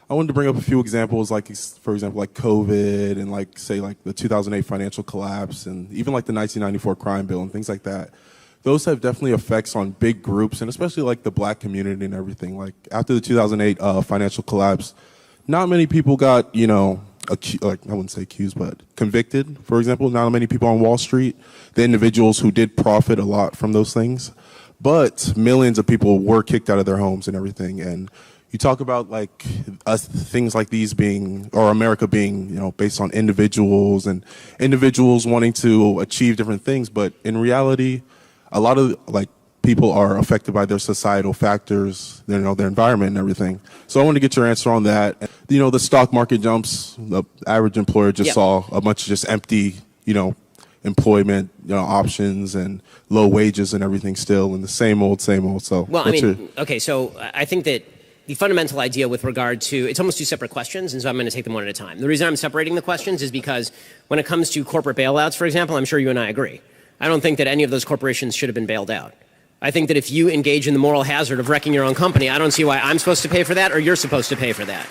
I wanted to bring up a few examples, like, for example, like COVID and, like, say, like the 2008 financial collapse and even like the 1994 crime bill and things like that. Those have definitely effects on big groups and especially like the black community and everything. Like after the 2008 financial collapse, not many people got, like I wouldn't say accused, but convicted, for example. Not many people on Wall Street, the individuals who did profit a lot from those things. But millions of people were kicked out of their homes and everything. And you talk about like things like these being, or America being, based on individuals and individuals wanting to achieve different things. But in reality, a lot of like people are affected by their societal factors, their environment and everything. So I want to get your answer on that. The stock market jumps. The average employer just saw a bunch of just empty, employment, options and low wages and everything still, and the same old. So okay. So I think that the fundamental idea with regard to, it's almost two separate questions, and so I'm going to take them one at a time. The reason I'm separating the questions is because when it comes to corporate bailouts, for example, I'm sure you and I agree. I don't think that any of those corporations should have been bailed out. I think that if you engage in the moral hazard of wrecking your own company, I don't see why I'm supposed to pay for that or you're supposed to pay for that.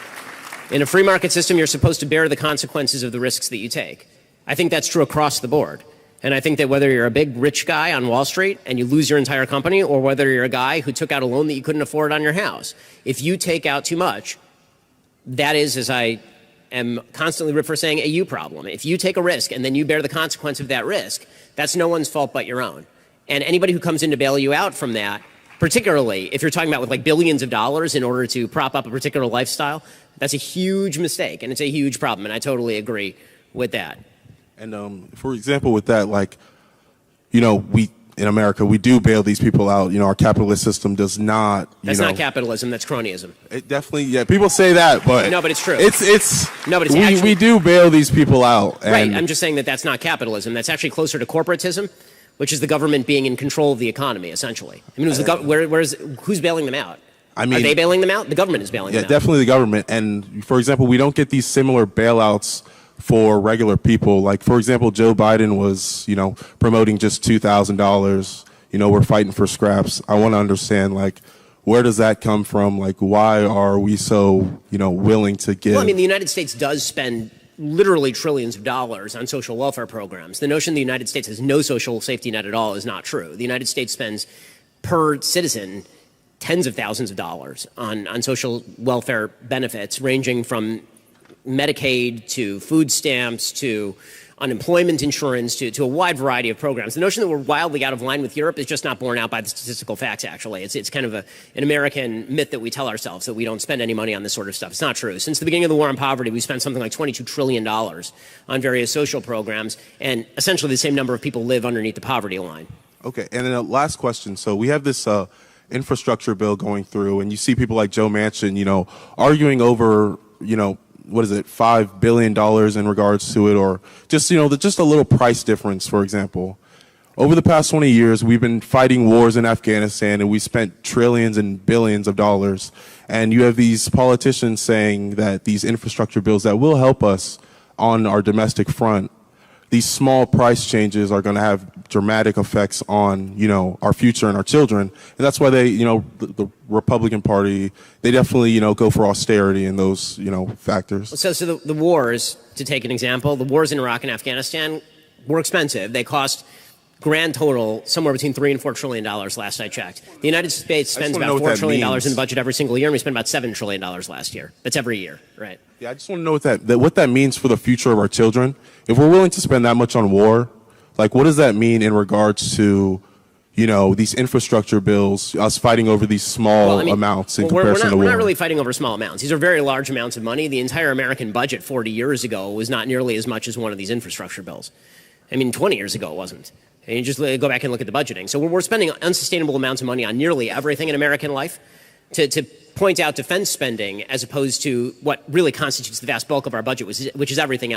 In a free market system, you're supposed to bear the consequences of the risks that you take. I think that's true across the board. And I think that whether you're a big rich guy on Wall Street and you lose your entire company, or whether you're a guy who took out a loan that you couldn't afford on your house, if you take out too much, that is, as I am constantly saying, a you problem. If you take a risk and then you bear the consequence of that risk, that's no one's fault but your own. And anybody who comes in to bail you out from that, particularly if you're talking about with like billions of dollars in order to prop up a particular lifestyle, that's a huge mistake and it's a huge problem. And I totally agree with that. And for example, with that, like, we in America, we do bail these people out. Our capitalist system does not. That's not capitalism. That's cronyism. It definitely, yeah. People say that, but no, but it's true. No, but we do bail these people out. And right. I'm just saying that that's not capitalism. That's actually closer to corporatism, which is the government being in control of the economy, essentially. I mean, who's bailing them out? Are they bailing them out? The government is bailing them out. Yeah, definitely the government. And for example, we don't get these similar bailouts for regular people. Like, for example, Joe Biden was, promoting just $2,000. We're fighting for scraps. I want to understand, like, where does that come from? Like, why are we so, willing to give? Well, I mean, the United States does spend literally trillions of dollars on social welfare programs. The notion the United States has no social safety net at all is not true. The United States spends per citizen tens of thousands of dollars on social welfare benefits, ranging from Medicaid to food stamps to unemployment insurance to a wide variety of programs. The notion that we're wildly out of line with Europe is just not borne out by the statistical facts, actually. It's kind of an American myth that we tell ourselves that we don't spend any money on this sort of stuff. It's not true. Since the beginning of the war on poverty, we spent something like $22 trillion on various social programs, and essentially the same number of people live underneath the poverty line. Okay, and then a last question. So we have this infrastructure bill going through, and you see people like Joe Manchin, arguing over, what is it, $5 billion in regards to it, or just, just a little price difference, for example. Over the past 20 years, we've been fighting wars in Afghanistan, and we spent trillions and billions of dollars. And you have these politicians saying that these infrastructure bills that will help us on our domestic front, these small price changes are going to have dramatic effects on, our future and our children. And that's why they, the Republican Party, they definitely, go for austerity and those, factors. So the wars, to take an example, the wars in Iraq and Afghanistan were expensive. They cost grand total somewhere between $3 and $4 trillion last I checked. The United States spends about $4 trillion in the budget every single year, and we spent about $7 trillion last year. That's every year, right? Yeah, I just want to know what that means for the future of our children. If we're willing to spend that much on war, like, what does that mean in regards to, these infrastructure bills, us fighting over these small amounts in comparison to war? We're not really fighting over small amounts. These are very large amounts of money. The entire American budget 40 years ago was not nearly as much as one of these infrastructure bills. I mean, 20 years ago it wasn't. And you just go back and look at the budgeting. So we're spending unsustainable amounts of money on nearly everything in American life. To point out defense spending as opposed to what really constitutes the vast bulk of our budget, which is everything else.